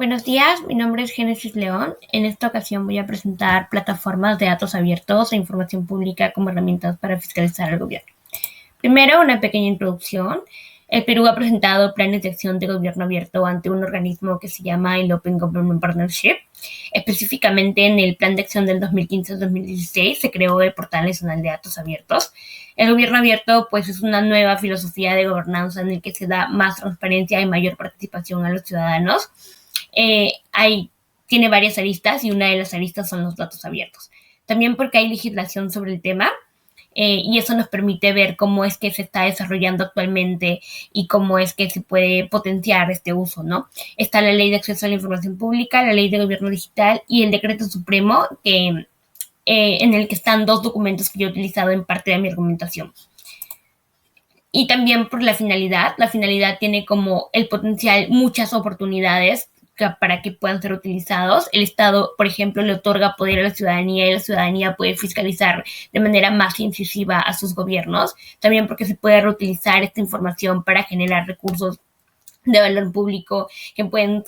Buenos días, mi nombre es Génesis León. En esta ocasión voy a presentar plataformas de datos abiertos e información pública como herramientas para fiscalizar al gobierno. Primero, una pequeña introducción. El Perú ha presentado planes de acción de gobierno abierto ante un organismo que se llama el Open Government Partnership. Específicamente en el Plan de Acción del 2015-2016 se creó el Portal Nacional de Datos Abiertos. El gobierno abierto pues es una nueva filosofía de gobernanza en el que se da más transparencia y mayor participación a los ciudadanos. Tiene varias aristas y una de las aristas son los datos abiertos. También porque hay legislación sobre el tema y eso nos permite ver cómo es que se está desarrollando actualmente y cómo es que se puede potenciar este uso, ¿no? Está la Ley de Acceso a la Información Pública, la Ley de Gobierno Digital y el Decreto Supremo en el que están dos documentos que yo he utilizado en parte de mi argumentación. Y también por la finalidad tiene como el potencial muchas oportunidades para que puedan ser utilizados. El Estado, por ejemplo, le otorga poder a la ciudadanía y la ciudadanía puede fiscalizar de manera más incisiva a sus gobiernos. También porque se puede reutilizar esta información para generar recursos de valor público que pueden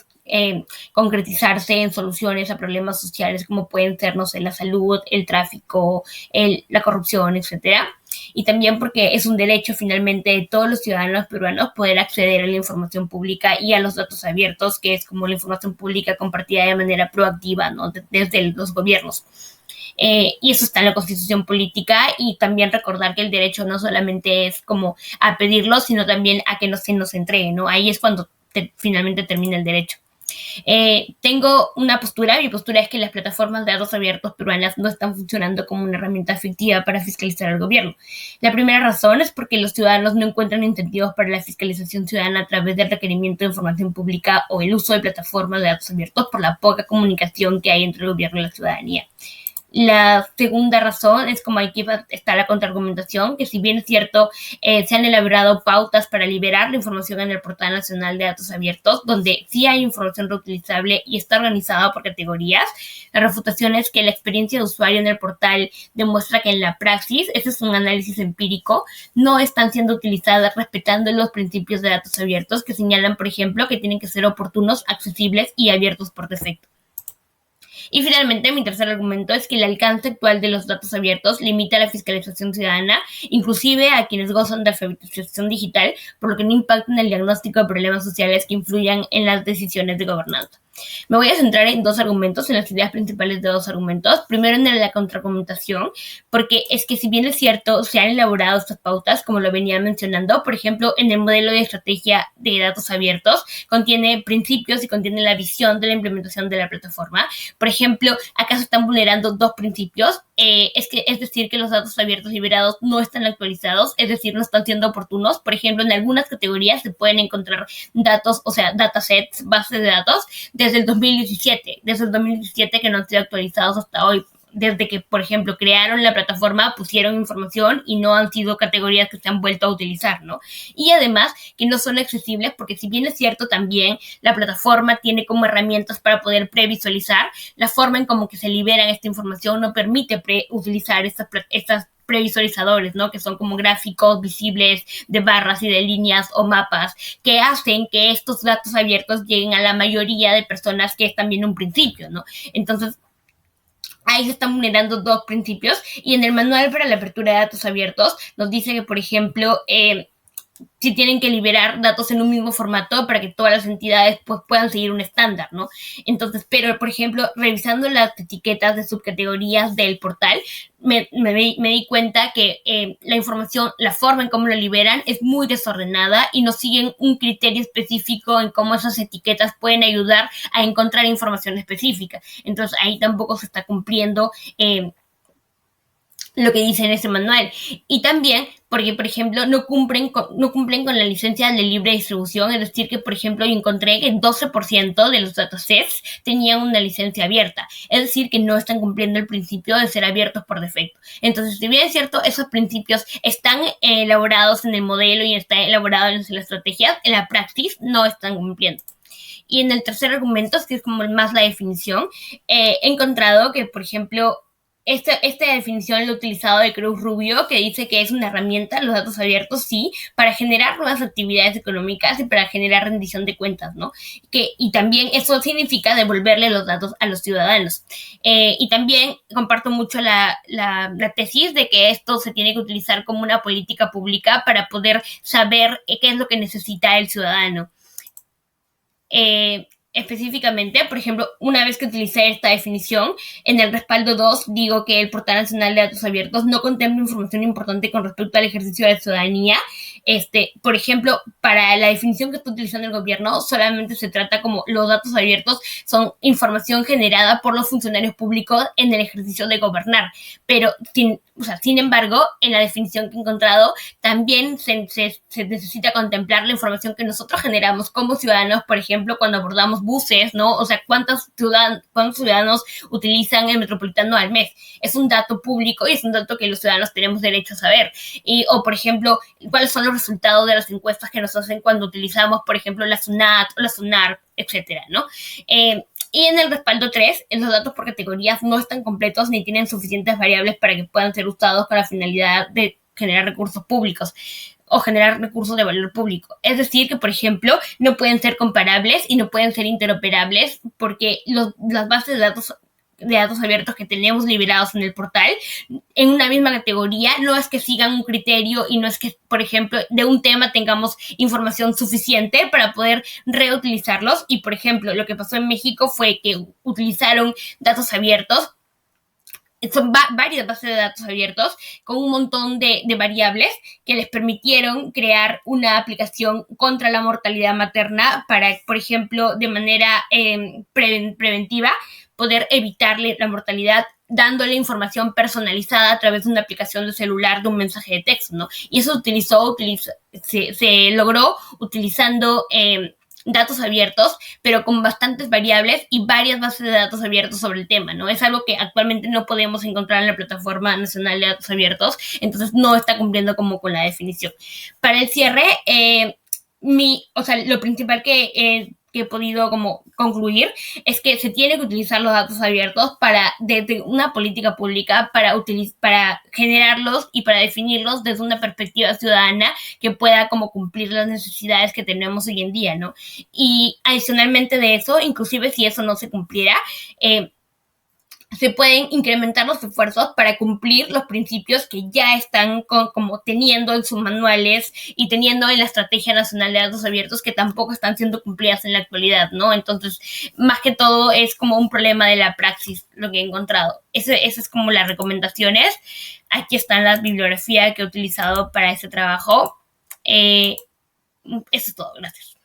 concretizarse en soluciones a problemas sociales como pueden ser, no sé, la salud, el tráfico, la corrupción, etcétera. Y también porque es un derecho finalmente de todos los ciudadanos peruanos poder acceder a la información pública y a los datos abiertos, que es como la información pública compartida de manera proactiva, ¿no? Desde los gobiernos. Y eso está en la Constitución Política, y también recordar que el derecho no solamente es como a pedirlo, sino también a que se nos entregue, ¿no? Ahí es cuando finalmente termina el derecho. Tengo una postura. Mi postura es que las plataformas de datos abiertos peruanas no están funcionando como una herramienta efectiva para fiscalizar al gobierno. La primera razón es porque los ciudadanos no encuentran incentivos para la fiscalización ciudadana a través del requerimiento de información pública o el uso de plataformas de datos abiertos por la poca comunicación que hay entre el gobierno y la ciudadanía. La segunda razón es como aquí está la contraargumentación, que si bien es cierto, se han elaborado pautas para liberar la información en el Portal Nacional de Datos Abiertos, donde sí hay información reutilizable y está organizada por categorías. La refutación es que la experiencia de usuario en el portal demuestra que en la praxis, ese es un análisis empírico, no están siendo utilizadas respetando los principios de datos abiertos que señalan, por ejemplo, que tienen que ser oportunos, accesibles y abiertos por defecto. Y finalmente, mi tercer argumento es que el alcance actual de los datos abiertos limita la fiscalización ciudadana, inclusive a quienes gozan de alfabetización digital, por lo que no impacta en el diagnóstico de problemas sociales que influyan en las decisiones de gobernanza. Me voy a centrar en dos argumentos, en las ideas principales de dos argumentos. Primero, en la contraargumentación, porque es que si bien es cierto, se han elaborado estas pautas, como lo venía mencionando, por ejemplo, en el modelo de estrategia de datos abiertos, contiene principios y contiene la visión de la implementación de la plataforma. Por ejemplo, acá se están vulnerando dos principios, es decir, que los datos abiertos liberados no están actualizados, es decir, no están siendo oportunos. Por ejemplo, en algunas categorías se pueden encontrar datos, o sea, datasets, bases de datos, desde el 2017 que no han sido actualizados hasta hoy. Desde que, por ejemplo, crearon la plataforma, pusieron información y no han sido categorías que se han vuelto a utilizar, ¿no? Y además que no son accesibles porque, si bien es cierto, también la plataforma tiene como herramientas para poder previsualizar, la forma en como que se liberan esta información no permite utilizar estas previsualizadores, ¿no? Que son como gráficos visibles de barras y de líneas o mapas que hacen que estos datos abiertos lleguen a la mayoría de personas, que es también un principio, ¿no? Entonces, ahí se están vulnerando dos principios. Y en el manual para la apertura de datos abiertos nos dice que, por ejemplo, si tienen que liberar datos en un mismo formato para que todas las entidades pues puedan seguir un estándar, ¿no? Entonces, pero por ejemplo, revisando las etiquetas de subcategorías del portal, me di cuenta que la información, la forma en cómo la liberan es muy desordenada y no siguen un criterio específico en cómo esas etiquetas pueden ayudar a encontrar información específica. Entonces, ahí tampoco se está cumpliendo lo que dice en ese manual. Y también porque, por ejemplo, no cumplen con la licencia de libre distribución, es decir, que, por ejemplo, yo encontré que el 12% de los datasets tenían una licencia abierta, es decir, que no están cumpliendo el principio de ser abiertos por defecto. Entonces, si bien es cierto, esos principios están elaborados en el modelo y están elaborados en la estrategia, en la praxis no están cumpliendo. Y en el tercer argumento, que es como más la definición, he encontrado que, por ejemplo, esta definición la ha utilizado de Cruz Rubio, que dice que es una herramienta, los datos abiertos, sí, para generar nuevas actividades económicas y para generar rendición de cuentas, ¿no? Y también eso significa devolverle los datos a los ciudadanos. Y también comparto mucho la tesis de que esto se tiene que utilizar como una política pública para poder saber qué es lo que necesita el ciudadano. Específicamente, por ejemplo, una vez que utilicé esta definición, en el respaldo 2 digo que el Portal Nacional de Datos Abiertos no contempla información importante con respecto al ejercicio de la ciudadanía. Por ejemplo, para la definición que está utilizando el gobierno, solamente se trata como los datos abiertos son información generada por los funcionarios públicos en el ejercicio de gobernar. Pero, sin embargo, en la definición que he encontrado, también se necesita contemplar la información que nosotros generamos como ciudadanos, por ejemplo, cuando abordamos buses, ¿no? O sea, ¿cuántos ciudadanos utilizan el metropolitano al mes? Es un dato público y es un dato que los ciudadanos tenemos derecho a saber. O, por ejemplo, ¿cuáles son los resultados de las encuestas que nos hacen cuando utilizamos, por ejemplo, la SUNAT o la SUNAR, etcétera, ¿no? Y en el respaldo 3, los datos por categorías no están completos ni tienen suficientes variables para que puedan ser usados con la finalidad de generar recursos públicos o generar recursos de valor público. Es decir, que, por ejemplo, no pueden ser comparables y no pueden ser interoperables porque las bases de datos abiertos que tenemos liberados en el portal en una misma categoría no es que sigan un criterio y no es que, por ejemplo, de un tema tengamos información suficiente para poder reutilizarlos. Y, por ejemplo, lo que pasó en México fue que utilizaron datos abiertos, son varias bases de datos abiertos con un montón de variables que les permitieron crear una aplicación contra la mortalidad materna para, por ejemplo, de manera preventiva, poder evitarle la mortalidad dándole información personalizada a través de una aplicación de celular, de un mensaje de texto, ¿no? Y eso se logró utilizando datos abiertos, pero con bastantes variables y varias bases de datos abiertos sobre el tema, ¿no? Es algo que actualmente no podemos encontrar en la Plataforma Nacional de Datos Abiertos, entonces no está cumpliendo como con la definición. Para el cierre, lo principal que he podido como concluir es que se tiene que utilizar los datos abiertos desde una política pública para generarlos y para definirlos desde una perspectiva ciudadana que pueda como cumplir las necesidades que tenemos hoy en día, ¿no? Y adicionalmente de eso, inclusive si eso no se cumpliera, se pueden incrementar los esfuerzos para cumplir los principios que ya están como teniendo en sus manuales y teniendo en la Estrategia Nacional de Datos Abiertos, que tampoco están siendo cumplidas en la actualidad, ¿no? Entonces, más que todo es como un problema de la praxis lo que he encontrado. Esas es como las recomendaciones. Aquí están las bibliografías que he utilizado para ese trabajo. Eso es todo. Gracias.